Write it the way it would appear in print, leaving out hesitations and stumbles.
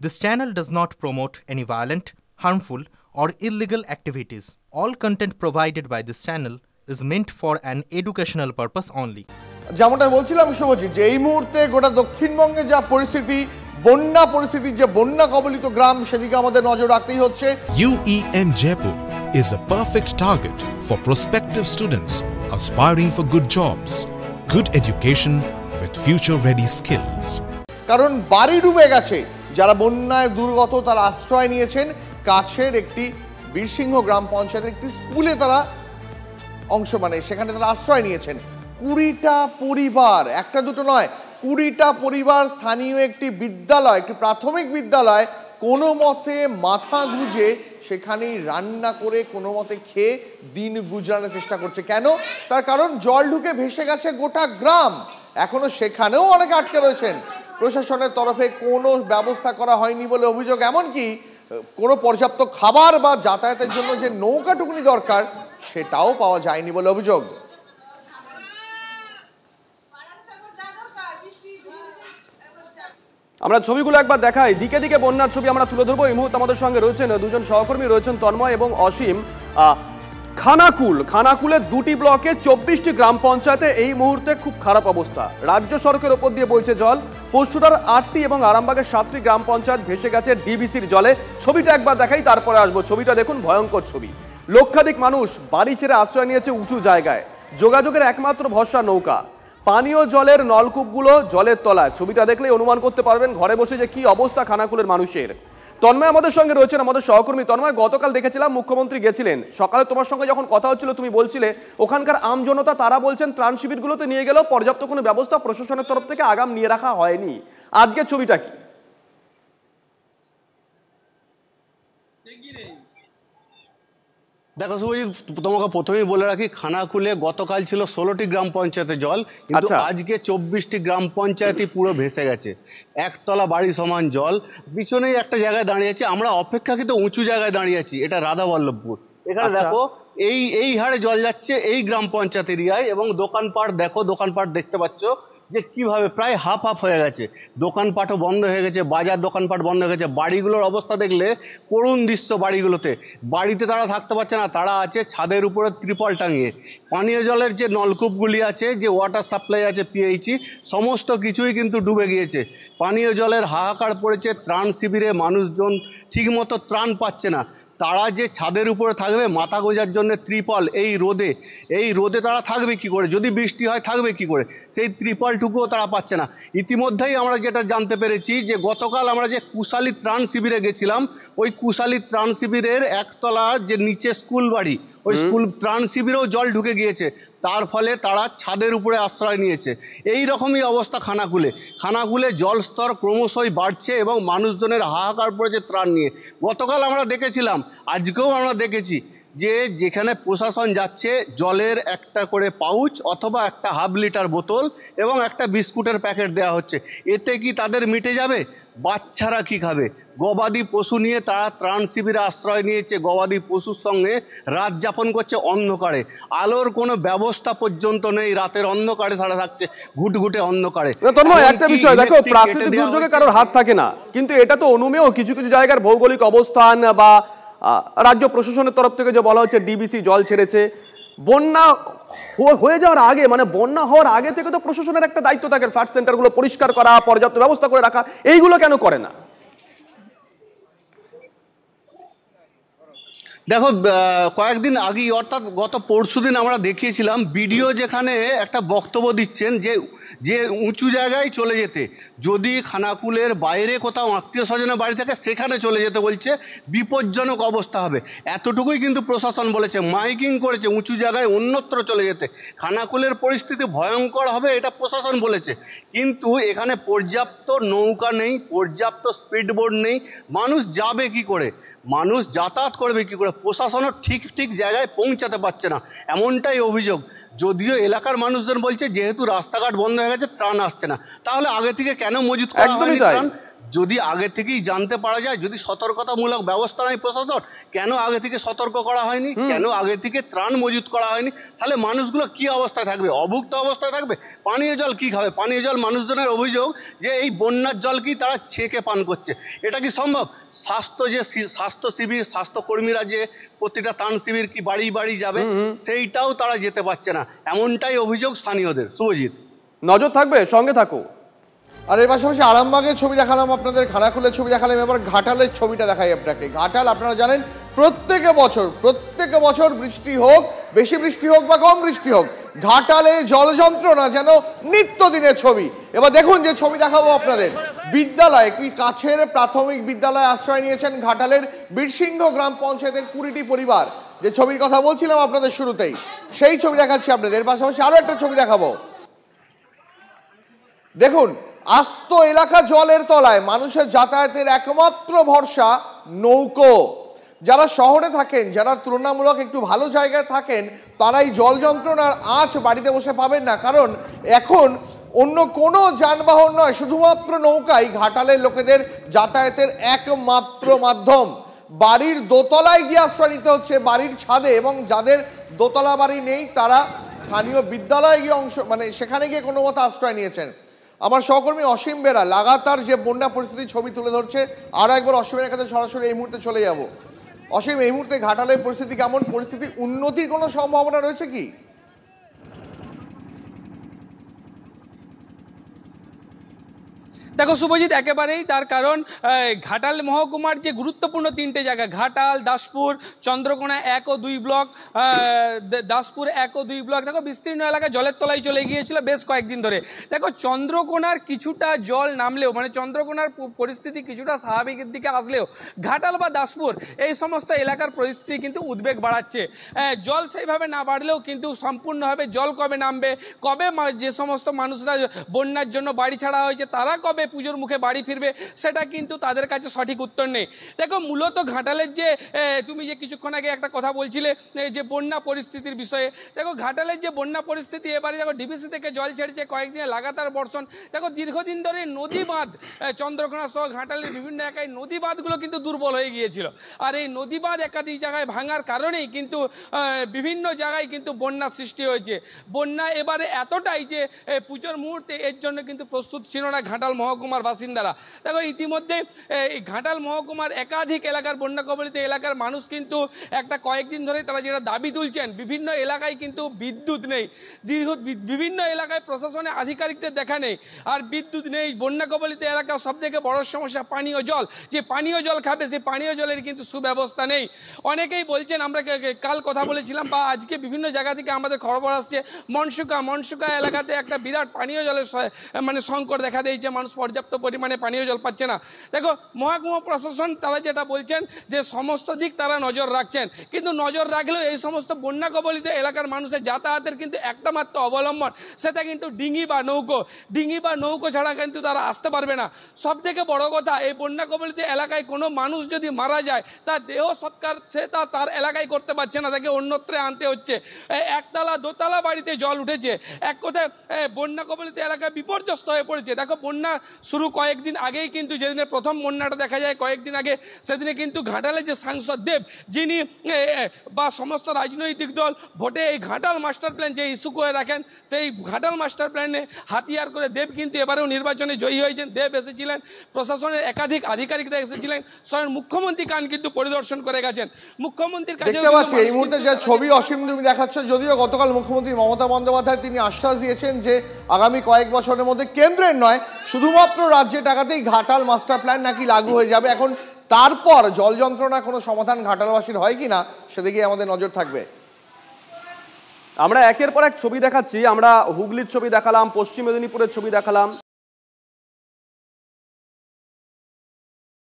This channel does not promote any violent, harmful, or illegal activities. All content provided by this channel is meant for an educational purpose only. যেমনটা বলছিলাম শুভজিৎ, যে এই মুহূর্তে গোটা দক্ষিণবঙ্গে যা পরিস্থিতি, বন্যা পরিস্থিতি, যে বন্যা কবলিত গ্রাম, সেদিকে আমাদের নজর রাখতেই হচ্ছে। UEN Jaipur is a perfect target for prospective students aspiring for good jobs, good education with future-ready skills. কারণ বাড়ি ডুবে গেছে, যারা বন্যায় দুর্গত তারা আশ্রয় নিয়েছেন কাছের একটি বীরসিংহ গ্রাম পঞ্চায়েতের একটি স্কুলে, তারা সেখানে তারা আশ্রয় নিয়েছেন। 20টা পরিবার, একটা দুটো নয়, 20টা পরিবার স্থানীয় একটি বিদ্যালয়, একটি প্রাথমিক বিদ্যালয় কোনো মতে মাথা গুঁজে সেখানেই রান্না করে কোনো মতে খেয়ে দিন গুজরানোর চেষ্টা করছে। কেন? তার কারণ জল ঢুকে ভেসে গেছে গোটা গ্রাম। এখনো সেখানেও অনেকে আটকে রয়েছেন। প্রশাসনের তরফে কোনো ব্যবস্থা করা হয়নি বলে অভিযোগ, এমনকি কোনো পর্যাপ্ত খাবার বা যাতায়াতের জন্য যে নৌকাটুকুনি দরকার সেটাও পাওয়া যায়নি বলে অভিযোগ। আমরা ছবিগুলো একবার দেখাই, দিকে দিকে বন্যার ছবি আমরা তুলে ধরবো। এই মুহূর্তে আমাদের সঙ্গে রয়েছেন দুজন সহকর্মী, রয়েছেন তন্ময় এবং অসীম। খানাকুলের 2টি ব্লকে 24টি গ্রাম পঞ্চায়েতে এই মুহূর্তে খুব খারাপ অবস্থা। রাজ্য সড়কের ওপর দিয়ে বইছে জল। পরশুরার 8টি এবং আরামবাগের 7টি গ্রাম পঞ্চায়েত ভেসে গেছে ডিবিসির জলে। ছবিটা একবার দেখাই, তারপরে আসবো। ছবিটা দেখুন, ভয়ঙ্কর ছবি। লক্ষাধিক মানুষ বাড়ি ছেড়ে আশ্রয় নিয়েছে উঁচু জায়গায়। যোগাযোগের একমাত্র ভরসা নৌকা। পানীয় জলের নলকূপগুলো জলের তলায়। ছবিটা দেখলেই অনুমান করতে পারবেন ঘরে বসে যে কি অবস্থা খানাকুলের মানুষের। তন্ময় আমাদের সঙ্গে রয়েছেন, আমাদের সহকর্মী। তন্ময়, গতকাল দেখেছিলাম মুখ্যমন্ত্রী গেছিলেন, সকালে তোমার সঙ্গে যখন কথা হচ্ছিল তুমি বলছিলে ওখানকার আমজনতা তারা বলছেন ত্রাণ শিবিরগুলোতে নিয়ে গেলেও পর্যাপ্ত কোনো ব্যবস্থা প্রশাসনের তরফ থেকে আগাম নিয়ে রাখা হয়নি। আজকের ছবিটা কি? দেখো শুভজিৎ, তোমাকে প্রথমেই বলে রাখি, খানাকুলে গতকাল ছিল 16টি গ্রাম পঞ্চায়েতে জল, কিন্তু আজকে 24টি গ্রাম পঞ্চায়েতই পুরো ভেসে গেছে। একতলা বাড়ি সমান জল। পিছনেই একটা জায়গায় দাঁড়িয়ে আছি আমরা, অপেক্ষাকৃত উঁচু জায়গায় দাঁড়িয়ে আছি, এটা রাধাবল্লভপুর। এখানে দেখো এই হারে জল যাচ্ছে এই গ্রাম পঞ্চায়েত এরিয়ায়, এবং দোকানপাট দেখো, দোকানপাট দেখতে পাচ্ছ যে কিভাবে প্রায় হাফ হয়ে গেছে। দোকানপাটও বন্ধ হয়ে গেছে, বাজার দোকানপাট বন্ধ হয়ে গেছে। বাড়িগুলোর অবস্থা দেখলে করুণ দৃশ্য। বাড়িগুলোতে বাড়িতে তারা থাকতে পারছে না, তারা আছে ছাদের উপরে ত্রিপল টাঙিয়ে। পানীয় জলের যে নলকূপগুলি আছে, যে ওয়াটার সাপ্লাই আছে পিএইচই, সমস্ত কিছুই কিন্তু ডুবে গিয়েছে। পানীয় জলের হাহাকার পড়েছে। ত্রাণ শিবিরে মানুষজন ঠিকমতো ত্রাণ পাচ্ছে না। তারা যে ছাদের উপরে থাকবে মাথা গোঁজার জন্য ত্রিপল, এই রোদে তারা থাকবে কি করে? যদি বৃষ্টি হয় থাকবে কি করে? সেই ত্রিপলটুকুও তারা পাচ্ছে না। ইতিমধ্যেই আমরা যেটা জানতে পেরেছি যে গতকাল আমরা যে কুশালী ত্রাণ শিবিরে গেছিলাম, ওই কুশালী ত্রাণ শিবিরের একতলা যে নিচে স্কুল বাড়ি, ওই স্কুল ত্রাণ শিবিরেও জল ঢুকে গিয়েছে। তার ফলে তারা ছাদের উপরে আশ্রয় নিয়েছে। এই রকমই অবস্থা খানাকুলে জলস্তর ক্রমশই বাড়ছে এবং মানুষজনের হাহাকার পড়েছে ত্রাণ নিয়ে। গতকাল আমরা দেখেছিলাম, আজকেও আমরা দেখেছি যে যেখানে প্রশাসন যাচ্ছে জলের একটা করে পাউচ অথবা একটা হাফ লিটার বোতল এবং একটা বিস্কুটের প্যাকেট দেওয়া হচ্ছে। এতে কি তাদের মিটে যাবে? বাচ্চারা কি খাবে? গবাদি পশু নিয়ে তারা ত্রাণ শিবিরে আশ্রয় নিয়েছে। গবাদি পশুর সঙ্গে রাত যাপন করছে অন্ধকারে। আলোর কোনো ব্যবস্থা পর্যন্ত নেই। রাতের অন্ধকারে তারা থাকছে, ঘুটঘুটে অন্ধকারে। একটা বিষয় দেখো, প্রাকৃতিক দুর্যোগে কারোর হাত থাকে না, কিন্তু এটা তো অনুমেয় কিছু কিছু জায়গার ভৌগোলিক অবস্থান বা রাজ্য প্রশাসনের তরফ থেকে যে বলা হচ্ছে ডিবিসি জল ছেড়েছে। বন্যা হয়ে যাওয়ার আগে, মানে বন্যা হওয়ার আগে থেকে তো প্রশাসনের একটা দায়িত্ব থাকে ফ্লাড সেন্টারগুলো পরিষ্কার করা, পর্যাপ্ত ব্যবস্থা করে রাখা। এইগুলো কেন করে না? দেখো, কয়েকদিন আগে অর্থাৎ গত পরশুদিন আমরা দেখিয়েছিলাম ভিডিও, যেখানে একটা বক্তব্য দিচ্ছেন যে উঁচু জায়গায় চলে যেতে, যদি খানাকুলের বাইরে কোথাও আত্মীয় স্বজনের বাড়ি থাকে সেখানে চলে যেতে বলছে, বিপজ্জনক অবস্থা হবে। এতটুকুই কিন্তু প্রশাসন বলেছে, মাইকিং করেছে উঁচু জায়গায় অন্যত্র চলে যেতে। খানাকুলের পরিস্থিতি ভয়ঙ্কর হবে এটা প্রশাসন বলেছে, কিন্তু এখানে পর্যাপ্ত নৌকা নেই, পর্যাপ্ত স্পিডবোট নেই। মানুষ যাবে কি করে? মানুষ যাতায়াত করবে কি করে? প্রশাসনও ঠিক জায়গায় পৌঁছাতে পারছে না, এমনটাই অভিযোগ। যদিও এলাকার মানুষজন বলছে যেহেতু রাস্তাঘাট বন্ধ হয়ে গেছে ত্রাণ আসছে না, তাহলে আগে থেকে কেন মজুত করা হয়নি ত্রাণ? যদি আগে থেকেই জানতে পারা যায়, যদি সতর্কতামূলক ব্যবস্থা নেয় প্রশাসন, কেন আগে থেকে সতর্ক করা হয়নি, কেন আগে থেকে ত্রাণ মজুত করা হয়নি, তাহলে মানুষগুলো কি অবস্থায় থাকবে? অভুক্ত অবস্থায় থাকবে। পানীয় জল কি খাবে? পানীয় জল, মানুষজনের অভিযোগ যে এই বন্যার জল কি তারা ছেঁকে পান করছে। এটা কি সম্ভব? স্বাস্থ্য শিবির, স্বাস্থ্যকর্মীরা যে প্রতিটা ত্রাণ শিবির কি বাড়ি বাড়ি যাবে, সেইটাও তারা যেতে পারছে না, এমনটাই অভিযোগ স্থানীয়দের। শুভজিৎ, নজর থাকবে, সঙ্গে থাকো। আর এর পাশাপাশি আরামবাগের ছবি দেখালাম আপনাদের, খানাকুলের ছবি দেখালাম, এবার ঘাটালের ছবিটা দেখাই আপনাকে। ঘাটাল আপনারা জানেন প্রত্যেক বছর বৃষ্টি হোক, বেশি বৃষ্টি হোক বা কম বৃষ্টি হোক, ঘাটালে জল যন্ত্রণা যেন নিত্যদিনের ছবি। এবার দেখুন যে ছবি দেখাবো আপনাদের, বিদ্যালয়, একটি কাছের প্রাথমিক বিদ্যালয়ে আশ্রয় নিয়েছেন ঘাটালের বীরসিংহ গ্রাম পঞ্চায়েতের 20টি পরিবার। যে ছবির কথা বলছিলাম আপনাদের শুরুতেই, সেই ছবি দেখাচ্ছি আপনাদের। পাশাপাশি আরো একটা ছবি দেখাবো, দেখুন আস্ত এলাকা জলের তলায়, মানুষের যাতায়াতের একমাত্র ভরসা নৌকো। যারা শহরে থাকেন, যারা তুলনামূলক একটু ভালো জায়গায় থাকেন, তারাই জল যন্ত্রণার আঁচ বাড়িতে বসে পাবেন না, কারণ এখন অন্য কোনো যানবাহন নয়, শুধুমাত্র নৌকাই ঘাটালের লোকেদের যাতায়াতের একমাত্র মাধ্যম। বাড়ির দোতলায় গিয়ে আশ্রয় নিতে হচ্ছে, বাড়ির ছাদে, এবং যাদের দোতলা বাড়ি নেই তারা স্থানীয় বিদ্যালয়ে গিয়ে সেখানে গিয়ে কোনো মতো আশ্রয় নিয়েছেন। আমার সহকর্মী অসীম বেরা লাগাতার যে বন্যা পরিস্থিতির ছবি তুলে ধরছে, আরও একবার অসীমের কাছে সরাসরি এই মুহূর্তে চলে যাব। অসীম, এই মুহূর্তে ঘাটালের পরিস্থিতি কেমন? পরিস্থিতি উন্নতির কোনো সম্ভাবনা রয়েছে কি? দেখো শুভজিৎ, একেবারেই তার কারণ ঘাটাল মহকুমার যে গুরুত্বপূর্ণ 3টে জায়গা, ঘাটাল, দাসপুর, চন্দ্রকোনা 1 ও 2 ব্লক, দাসপুর 1 ও 2 ব্লক, দেখো বিস্তীর্ণ এলাকা জলের তলায় চলে গিয়েছিল বেশ কয়েকদিন ধরে। দেখো চন্দ্রকোনার কিছুটা জল নামলেও, চন্দ্রকোনার পরিস্থিতি কিছুটা স্বাভাবিকের দিকে আসলেও ঘাটাল বা দাসপুর এই সমস্ত এলাকার পরিস্থিতি কিন্তু উদ্বেগ বাড়াচ্ছে। জল সেইভাবে না বাড়লেও কিন্তু সম্পূর্ণভাবে জল কবে নামবে, কবে যে সমস্ত মানুষরা বন্যার জন্য বাড়ি ছাড়া হয়েছে তারা কবে পুজোর মুখে বাড়ি ফিরবে, সেটা কিন্তু তাদের কাছে সঠিক উত্তর নেই। দেখো মূলত ঘাটালের যে তুমি যে কিছুক্ষণ আগে একটা কথা বলছিলে যে বন্যা পরিস্থিতির বিষয়ে, দেখো ঘাটালের যে বন্যা পরিস্থিতি, এবারে দেখো ডিবিসি থেকে জল ছেড়েছে, কয়েকদিনে লাগাতার বর্ষণ। দেখো দীর্ঘদিন ধরে নদী বাঁধ, চন্দ্রকোনা সহ ঘাটালের বিভিন্ন এলাকায় নদী বাঁধগুলো কিন্তু দুর্বল হয়ে গিয়েছিল, আর এই নদী বাঁধ একাধিক জায়গায় ভাঙার কারণেই কিন্তু বিভিন্ন জায়গায় কিন্তু বন্যা সৃষ্টি হয়েছে। বন্যা এবারে এতটাই যে পুজোর মুহূর্তে এর জন্য কিন্তু প্রস্তুত ছিল না ঘাটাল মহকুমার বাসিন্দারা। দেখো ইতিমধ্যে এই ঘাটাল মহকুমার একাধিক এলাকার বন্যা কবলিত এলাকার মানুষ কিন্তু কয়েকদিন ধরে তারা যেটা দাবি তুলছেন, বিভিন্ন এলাকায় কিন্তু বিদ্যুৎ নেই, বিভিন্ন এলাকায় প্রশাসনের আধিকারিকদের দেখা নেই, আর বিদ্যুৎ নেই। বন্যা কবলিত এলাকার সব থেকে বড় সমস্যা পানীয় জল, যে পানীয় জল খাবে সেই পানীয় জলের কিন্তু সুব্যবস্থা নেই। অনেকেই বলছেন, আমরা কাল কথা বলেছিলাম বা আজকে বিভিন্ন জায়গা থেকে আমাদের খবর আসছে, মনসুকা এলাকাতে একটা বিরাট পানীয় জলের সংকট দেখা দিয়েছে, মানুষ পর্যাপ্ত পরিমাণে পানীয় জল পাচ্ছে না। দেখো মহকুমা প্রশাসন তারা যেটা বলছেন যে সমস্ত দিক তারা নজর রাখছেন, কিন্তু নজর রাখলেও এই সমস্ত বন্যা কবলিত এলাকার মানুষের যাতায়াতের কিন্তু একটা মাত্র অবলম্বন, সেটা কিন্তু ডিঙি বা নৌকো ছাড়া কিন্তু তারা আসতে পারবে না। সব থেকে বড় কথা, এই বন্যা কবলিত এলাকায় কোনো মানুষ যদি মারা যায় তার দেহ সৎকার সে তার এলাকায় করতে পারছে না, তাকে অন্যত্রে আনতে হচ্ছে। একতলা দোতলা বাড়িতে জল উঠেছে, এক কথায় বন্যা কবলিত এলাকায় বিপর্যস্ত হয়ে পড়েছে। দেখো বন্যা শুরু কয়েকদিন আগেই কিন্তু, যেদিনে প্রথম বন্যাটা দেখা যায় কয়েকদিন আগে, সেদিনে কিন্তু ঘাটালে যে সাংসদ দেব, যিনি বা সমস্ত রাজনৈতিক দল ভোটে এই ঘাটাল মাস্টার প্ল্যান যে ইস্যু করে রাখেন, সেই ঘাটাল মাস্টার প্ল্যানে হাতিয়ার করে দেব কিন্তু এবারেও নির্বাচনে জয়ী হয়েছেন। দেব এসেছিলেন, প্রশাসনের একাধিক আধিকারিকরা এসেছিলেন, স্বয়ং মুখ্যমন্ত্রী কান কিন্তু পরিদর্শন করে গেছেন। মুখ্যমন্ত্রীর কাছে দেখতে পাচ্ছি এই মুহূর্তে যে ছবি অসীম তুমি দেখাচ্ছ, যদিও গতকাল মুখ্যমন্ত্রী মমতা বন্দ্যোপাধ্যায় তিনি আশ্বাস দিয়েছেন যে আগামী কয়েক বছরের মধ্যে কেন্দ্রের নয় শুধুমাত্র রাজ্যের টাকাতেই ঘাটাল মাস্টার প্ল্যান নাকি লাগু হয়ে যাবে। এখন তারপর জল যন্ত্রণা কোনো সমাধান ঘাটালবাসীর হয় কিনা সেদিকে আমাদের নজর থাকবে। আমরা একের পর এক ছবি দেখাচ্ছি, আমরা হুগলির ছবি দেখালাম, পশ্চিম মেদিনীপুরের ছবি দেখালাম,